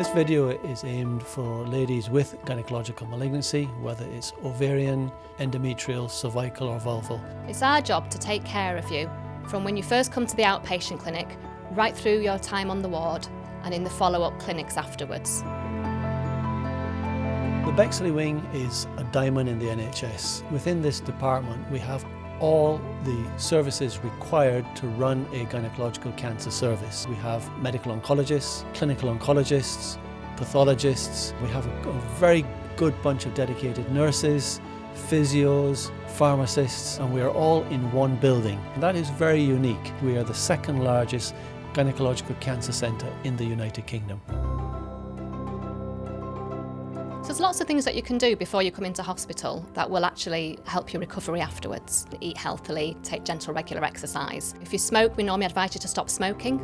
This video is aimed for ladies with gynecological malignancy, whether it's ovarian, endometrial, cervical or vulval. It's our job to take care of you from when you first come to the outpatient clinic, right through your time on the ward and in the follow-up clinics afterwards. The Bexley wing is a diamond in the NHS. Within this department we have all the services required to run a gynecological cancer service. We have medical oncologists, clinical oncologists, pathologists. We have a very good bunch of dedicated nurses, physios, pharmacists, and we are all in one building. And that is very unique. We are the second largest gynecological cancer centre in the United Kingdom. So there's lots of things that you can do before you come into hospital that will actually help your recovery afterwards. Eat healthily, take gentle regular exercise. If you smoke, we normally advise you to stop smoking.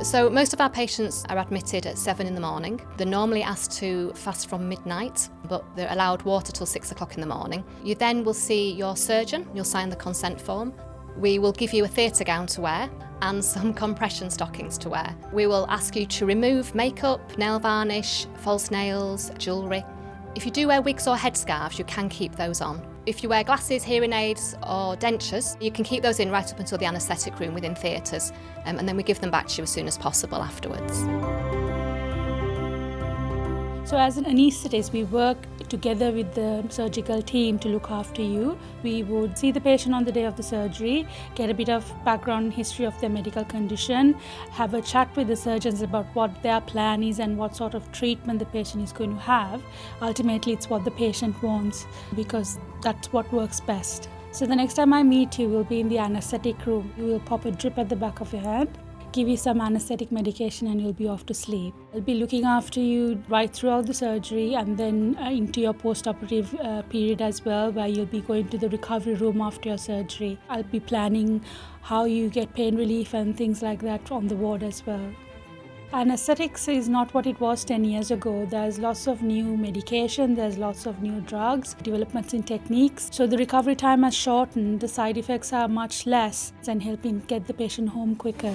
So most of our patients are admitted at 7 in the morning. They're normally asked to fast from midnight, but they're allowed water till 6 o'clock in the morning. You then will see your surgeon, you'll sign the consent form. We will give you a theatre gown to wear and some compression stockings to wear. We will ask you to remove makeup, nail varnish, false nails, jewellery. If you do wear wigs or headscarves, you can keep those on. If you wear glasses, hearing aids or dentures, you can keep those in right up until the anaesthetic room within theatres, and then we give them back to you as soon as possible afterwards. So as an anaesthetist, we work together with the surgical team to look after you. We would see the patient on the day of the surgery, get a bit of background history of their medical condition, have a chat with the surgeons about what their plan is and what sort of treatment the patient is going to have. Ultimately, it's what the patient wants because that's what works best. So the next time I meet you, we'll be in the anaesthetic room. We will pop a drip at the back of your hand, give you some anaesthetic medication and you'll be off to sleep. I'll be looking after you right throughout the surgery and then into your post-operative period as well, where you'll be going to the recovery room after your surgery. I'll be planning how you get pain relief and things like that on the ward as well. Anesthetics is not what it was 10 years ago. There's lots of new medication, there's lots of new drugs, developments in techniques. So the recovery time has shortened, the side effects are much less and helping get the patient home quicker.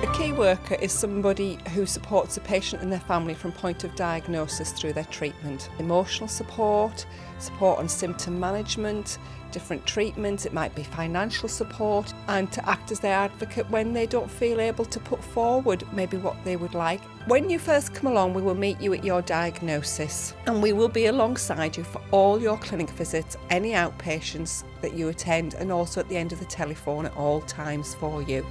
A key worker is somebody who supports a patient and their family from point of diagnosis through their treatment. Emotional support, support on symptom management, different treatments, it might be financial support, and to act as their advocate when they don't feel able to put forward maybe what they would like. When you first come along, we will meet you at your diagnosis and we will be alongside you for all your clinic visits, any outpatients that you attend, and also at the end of the telephone at all times for you.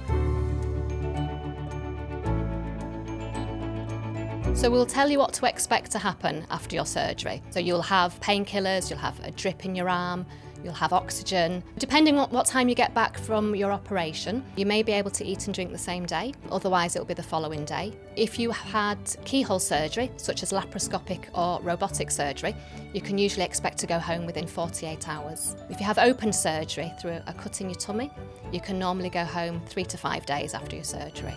So we'll tell you what to expect to happen after your surgery. So you'll have painkillers, you'll have a drip in your arm, you'll have oxygen. Depending on what time you get back from your operation, you may be able to eat and drink the same day, otherwise it'll be the following day. If you had keyhole surgery, such as laparoscopic or robotic surgery, you can usually expect to go home within 48 hours. If you have open surgery through a cut in your tummy, you can normally go home 3 to 5 days after your surgery.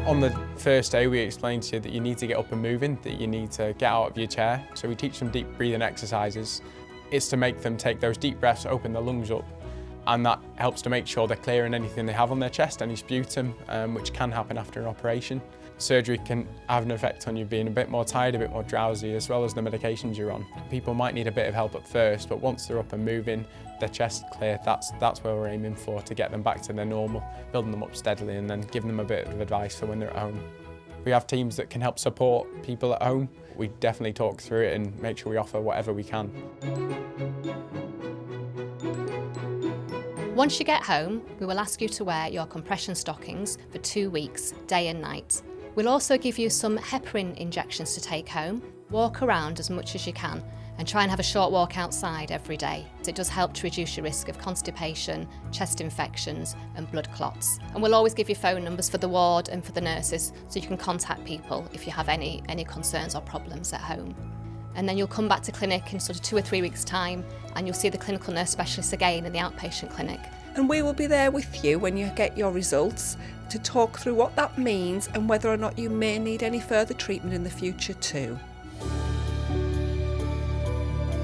On the first day we explain to you that you need to get up and moving, that you need to get out of your chair. So we teach them deep breathing exercises. It's to make them take those deep breaths, open their lungs up, and that helps to make sure they're clearing anything they have on their chest, any sputum, which can happen after an operation. Surgery can have an effect on you being a bit more tired, a bit more drowsy, as well as the medications you're on. People might need a bit of help at first, but once they're up and moving, their chest clear, that's where we're aiming for, to get them back to their normal, building them up steadily and then giving them a bit of advice for when they're at home. We have teams that can help support people at home. We definitely talk through it and make sure we offer whatever we can. Once you get home, we will ask you to wear your compression stockings for 2 weeks, day and night. We'll also give you some heparin injections to take home. Walk around as much as you can and try and have a short walk outside every day. It does help to reduce your risk of constipation, chest infections and blood clots. And we'll always give you phone numbers for the ward and for the nurses so you can contact people if you have any concerns or problems at home. And then you'll come back to clinic in sort of 2 or 3 weeks' time and you'll see the clinical nurse specialist again in the outpatient clinic. And we will be there with you when you get your results to talk through what that means and whether or not you may need any further treatment in the future too.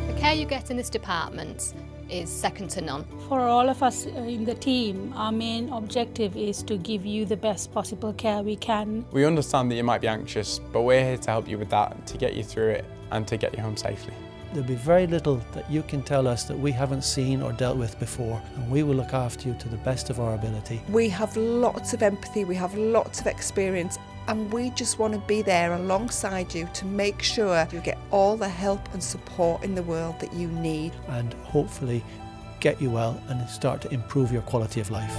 The care you get in this department is second to none. For all of us in the team, our main objective is to give you the best possible care we can. We understand that you might be anxious, but we're here to help you with that, to get you through it and to get you home safely. There'll be very little that you can tell us that we haven't seen or dealt with before, and we will look after you to the best of our ability. We have lots of empathy, we have lots of experience, and we just want to be there alongside you to make sure you get all the help and support in the world that you need. And hopefully get you well and start to improve your quality of life.